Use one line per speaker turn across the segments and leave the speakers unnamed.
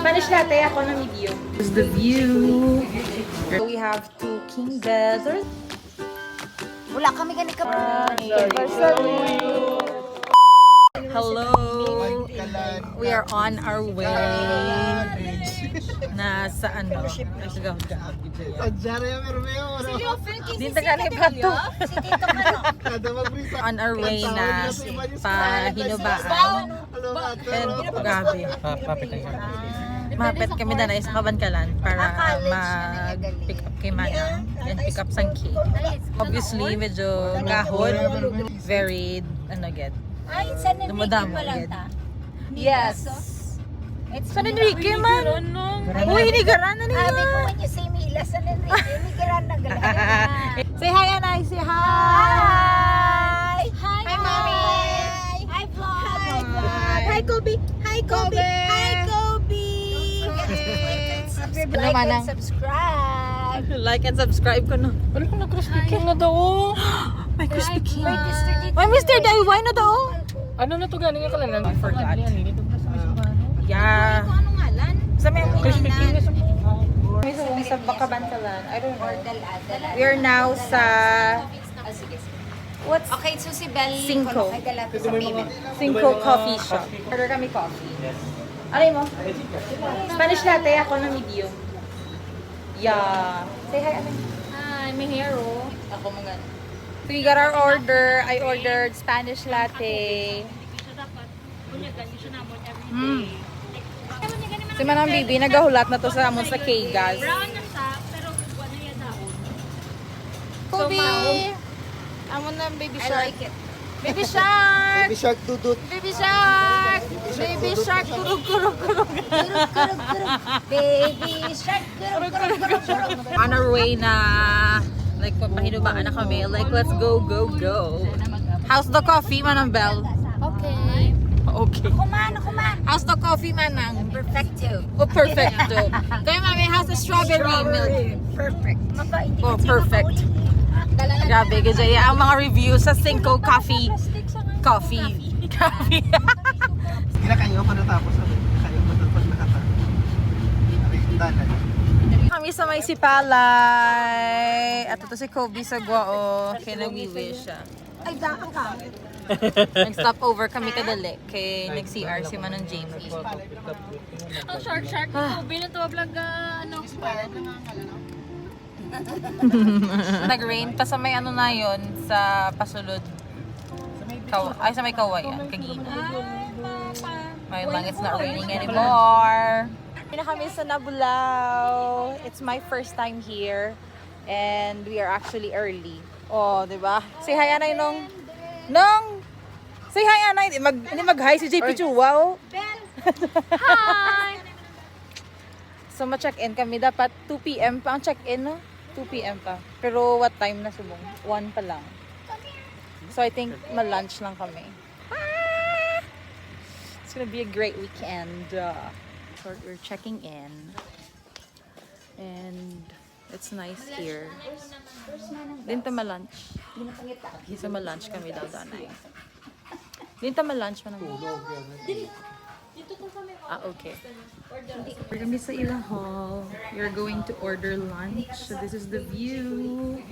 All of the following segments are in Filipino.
Spanish latte, ako na medium. This is the view. We have two king beds.
Wala kami ganit ka.
Hello! We are on our way. Nasa ano? Dito ka na ibato. On our way na pa Hinubaan. Grabe. Mapit kami na sa Kabankalan para mag-pick up kay Manang and pick up sang cake. Obviously, medyo gahon. Very,
Ay, San Enrique
dumadamo
pa lang
agad.
ta.
Yes. San Enrique man. Uy, hinigaran na
Sabi ko
nila.
when you say Mila, San Enrique, migiran na gala.
Say hi, Anay. Say hi.
Hi! Hi,
Hi, Mommy.
Hi, vlog!
Hi, Kobe. Hi, Kobe.
Hi, Kobe!
Ano,
Like
Manang?
and subscribe!
Like and subscribe ko na. Wala ko na crispy king na daw. May crispy king.
Wait, Mr. Dito.
Ay, Mr. Dayway na daw.
Ano na to galing ka lang?
I forgot. Yeah.
Ano ngalan?
Sa may
Crispy King na sa
sa Bakabantalan. I don't know.
Dala.
We are now sa
Sige.
what's
Okay, so si Bel,
Cinco.
ay dala ko sa payment.
Cinco Coffee Shop. Order kami coffee. Aray mo? Spanish latte, ako na medium. Yeah. Say hi, Aray.
Hi, may hero.
Ako mga. So we got our order. I ordered Spanish latte. Si Manang Bibi, nagahulat na to sa amon sa K-Gas. Kobe! Amon na baby
I
shark.
like it.
Baby shark!
Baby shark dudut.
Baby shark! Baby shark! Kurug, kurug, kurug.
Baby shark, kurug.
On our way na, like, papahinubaan na kami. Like, let's go, go, go. How's the coffee, Manang Bell?
Okay.
Okay.
Kuman.
How's the coffee, Manang?
Perfecto.
Oh, perfecto. Kaya mami, how's the strawberry milk?
Perfect.
Oh, perfect. Grabe, Gajaya. Ang mga reviews sa Cinco Coffee. Coffee.
Kila kayo pa natapos ano? Kayo pa pag nakatapos. Dalan.
Kami sa may Sipalay. At ito si Kobe sa Guao. Kaya nag-wish siya.
Ay, daan ka.
Nag-stop over kami kadali. Kaya nag-CR si Manang Jamie.
Ang shark ni Kobe na to vlog
Nag-rain pa sa may ano na yun, sa pasulod. Sa may Kawayan, Kagina. Ngayon lang, it's not raining anymore. Hindi na kami sa Nabulao. It's my first time here. And we are actually early. Oh, di ba? Say hi, Anay, Nong. Nong! Say hi, Anay. Hindi mag-hi si JP Chua, oh.
Hi!
So, ma-check-in kami. Dapat 2 p.m. pa ang check-in, no? 2 p.m. pa. Pero what time na subong? 1 pa lang. So, I think ma-lunch lang kami. It's gonna be a great weekend. So, we're checking in. And it's nice here. Dinta ma-lunch. So, ma-lunch kami daw danay. Dinta ma-lunch man ang okay. We're gonna be sa Ila Hall. You're going to order lunch. So this is the view.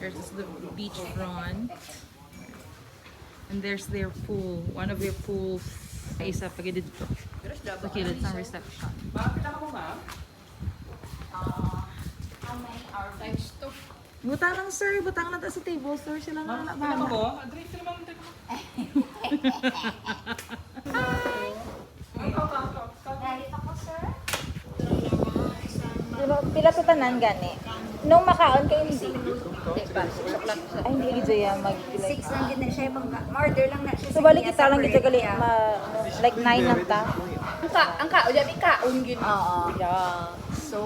This is the beach front. And there's their pool. One of their pools. Isa pagilid to. Pagilid sa reception. Butang lang sir. Butang lang ta sa table sir. Sila lang na bahala. Pila to tanan gani. Nung makaon kayo hindi. Ay hindi gid siya mag-pila.
6 lang din na siya, mag-order lang na siya.
So balik kita lang gid gali like 9 lang ta.
Ang ka, ulit ikaon gid.
Oo.
Yeah.
So,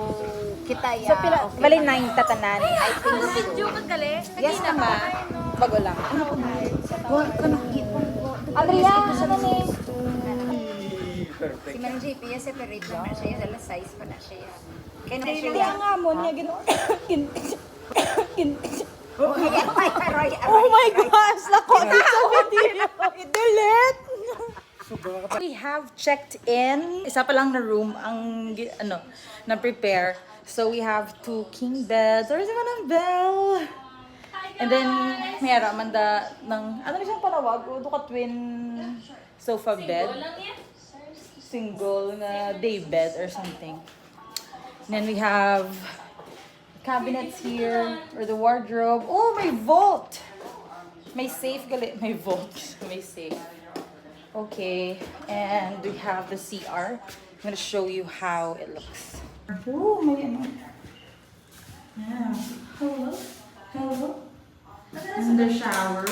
kita ya.
So pila bali 9 ta tanan. I think so.
Video ka gali.
Yes naman. Bago lang. Ano po?
Wag ka nakikipon ko.
Andrea, ano ni?
Si Manang JP, separate lang na siya. Alas 6 pa na siya. Kaya na
Hindi
siya.
nga mo niya ginawa.
Oh
Oh my gosh! Nako, sa video. I-delete! We have checked in. Isa pa lang na room ang na-prepare. So we have 2 king beds. There's one bell. And then, mayroon manda ng, ano na siyang panawag? O, ka twin sofa bed. Single na day bed or something. And then we have cabinets here, or the wardrobe. Oh, may vault! May safe gali. May vault. May safe. Okay, and we have the CR. I'm gonna show you how it looks. Oh, may ano. Yeah. Hello? Hello? And the shower.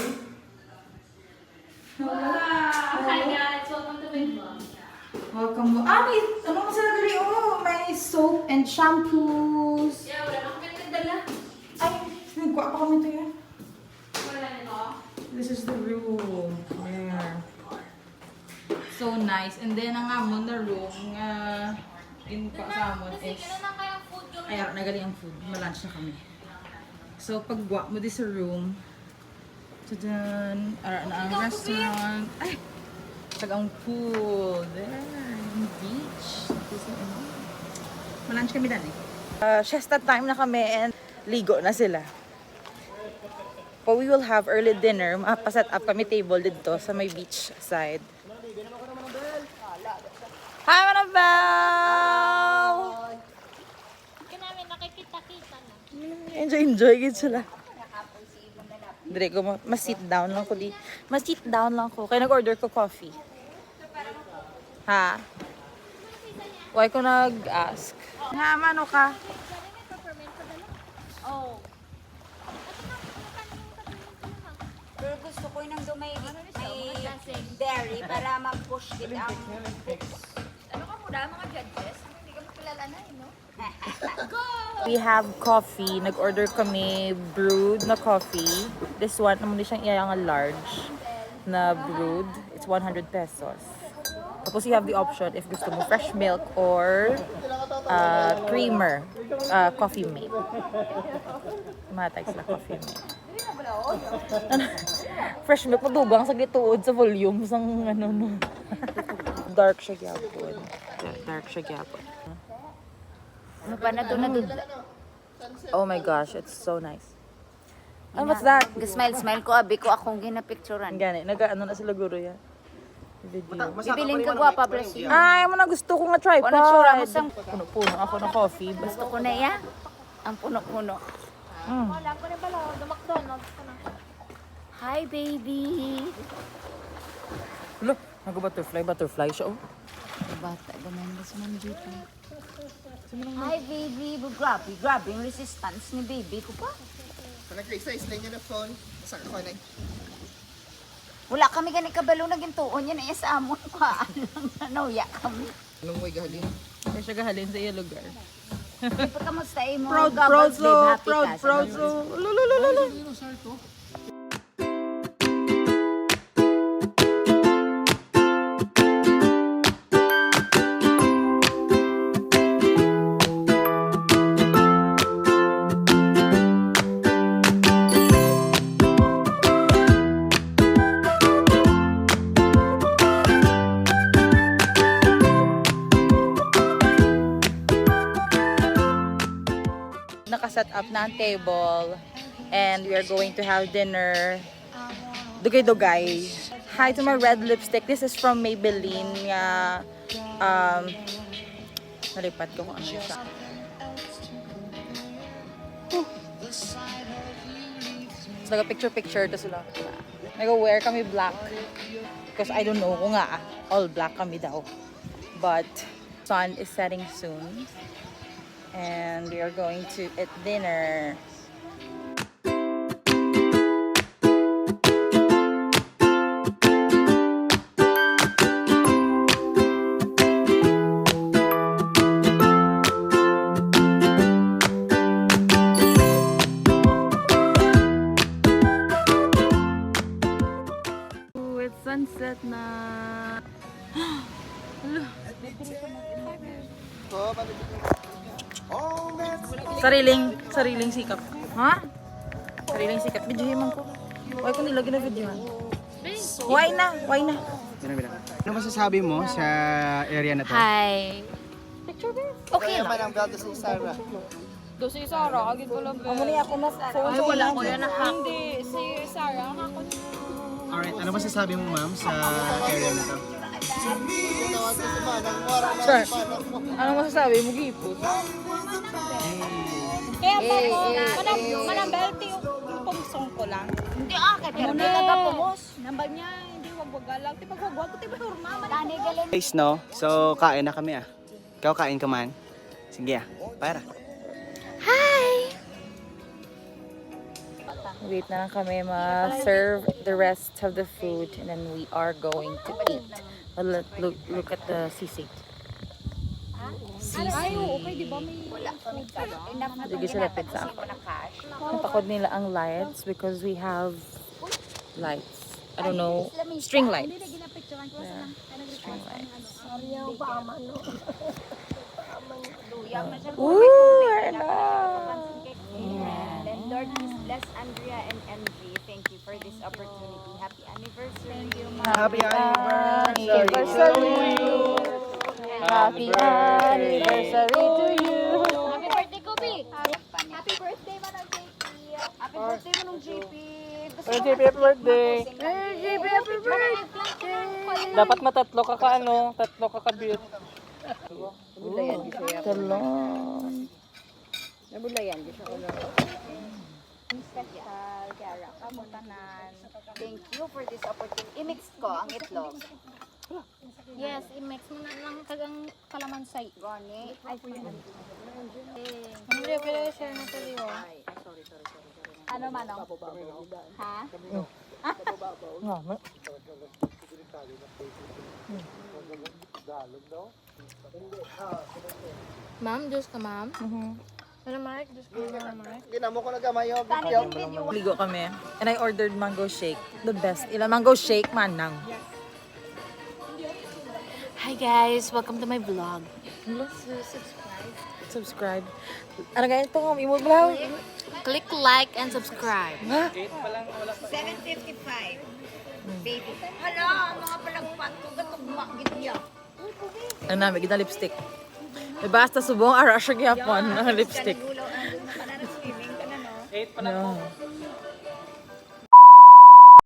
Hello?
Hi guys, welcome to my vlog.
Welcome. May, ano mo sila gali? Oh, may soap and shampoos.
Yeah, wala na kami nagdala.
Ay, nagkuha pa kami ito yan.
Wala nito.
This is the room. There. So nice. And then, ang amon na room, yung kasamon is,
na kayang food yung
ay, nagali ang food. Malunch na kami. So, pagwa mo di sa room, tadan, na ang restaurant. Ay, ang pool. There, yung beach. Malunch kami dan eh. Siesta time na kami and ligo na sila. But we will have early dinner. Mapaset up kami table dito sa may beach side. Hi, Manabel!
Hindi namin nakikita-kita na.
Enjoy gid sila. Dire ko ma-sit down lang ko di. Ma-sit down lang ko. Kaya nag-order ko coffee. Ha? Why ko nag-ask? Nga, mano ka?
Oh. Pero gusto ko yung may dairy para mag-push it ang books. Ano ka muna, mga judges? Hindi ka makilala na, no?
We have coffee. Nag-order kami brewed na coffee. This one, naman siyang iyang large na brewed. It's 100 pesos. Tapos you have the option if gusto mo fresh milk or creamer, coffee mate. Matay sila coffee mate. Fresh milk, madugang sa gituod sa volume sang ano no. Dark siya gyapon. Dark siya gyapon.
Ano pa na doon?
Oh my gosh, it's so nice. And what's that?
Smile ko, abi ko akong ginapicturean.
Gani, nag-ano na sila guro yan. Video.
Bibilin ka guwapa, Brazil.
Ay, mo na gusto ko nga tripod.
Ano tsura mo sang
Puno-puno ako ng coffee.
gusto ko na yan? Ang puno-puno.
Wala ko na pala, McDonald's ko na.
Hi, baby!
Look, butterfly siya oh.
Bata, gamay mo sa manjito. Hi, baby! Grabe yung resistance ni baby ko pa.
Nag-exercise lang yun na phone. Saan ko na?
Wala kami gani kabalo na gintuon yan ay sa amon ko. Nauya kami.
Anong way gahalin?
Kaya siya gahalin sa iyo lugar.
Di pa kamusta mo?
Proud
Gabas,
so.
babe, happy ka.
Proud so. Lululululu. Nakaset up na ang table and we are going to have dinner. Dugay-dugay. Hi to my red lipstick. This is from Maybelline. Nalipat ko kung ano siya. So, nag-picture-picture to sila. Nag-wear kami black. Because I don't know kung nga, all black kami daw. But, sun is setting soon. And we are going to eat dinner. Ooh, it's sunset na. Sariling sikap. Ha? Sariling sikap. Videohin man ko. Why ko nilagyan na videohan? Why na?
Ano masasabi mo sa area na to?
Hi.
Okay lang.
ang ganda sa Sarah.
Do si Sarah, agad ko lang.
Amo niya ako mas
Ay, wala ko yan na Hindi, si Sarah, ako.
Alright, ano masasabi mo ma'am sa area na to?
Sir, ano masasabi mo, Gipot?
Kaya manambelti yung pumusong ko lang.
Hindi kaya
Hindi nagapumos. Nambal niya, hindi wag-wagalag. Di pag-wagwag ko, di ba hurma?
Tani galing.
Guys, no? So, kain na kami ah. Ikaw kain ka man? Sige ah, para.
Wait na lang kami ma-serve the rest of the food and then we are going to eat. Look at the sisig.
Ay, okay, di ba may...
Wala kami kayo. Enough na
Sige, sa lapit sa ako.
na cash.
Napakod nila ang lights because we have lights. I don't know, string lights. Yeah, string lights.
Duyang na siya.
Ooh, ano?
Amen. And Lord, please bless Andrea and MG. Thank you for this opportunity. Happy anniversary. Thank you, Mom.
Happy anniversary
Happy anniversary to you.
Happy birthday, Kobe!
Happy birthday, Manang JP. Happy birthday, Manang JP.
Happy birthday.
JP, happy birthday.
Dapat matatlo ka ano, tatlo ka kabit.
Talon.
Nabulayan, di siya ulo. Special, Kiara, kamutanan. Thank you for this opportunity. I-mix ko ang itlog.
Yes, i-mix mo na lang kagang kalamansi.
Gani. Ay,
Hindi, pero share na tuloy oh.
ano manong? Ha?
Ma'am, juice ka ma'am? Ano Mark? Juice ka Mark?
Ginamo ko na gamayo.
Tani yung video.
Ligo kami. And I ordered mango shake. The best. Mango shake, manang.
Hi guys, welcome to my vlog.
Subscribe. Ano ganyan ito? Imo vlog?
Click like and subscribe.
7:55. Baby. Hala, mga palagpat ko gatugma gid niya.
Ano namin, kita lipstick. Basta subong ara siya gyapon ang lipstick.
Ulo ang panara swimming ka na no.
8 pa lang po.
No.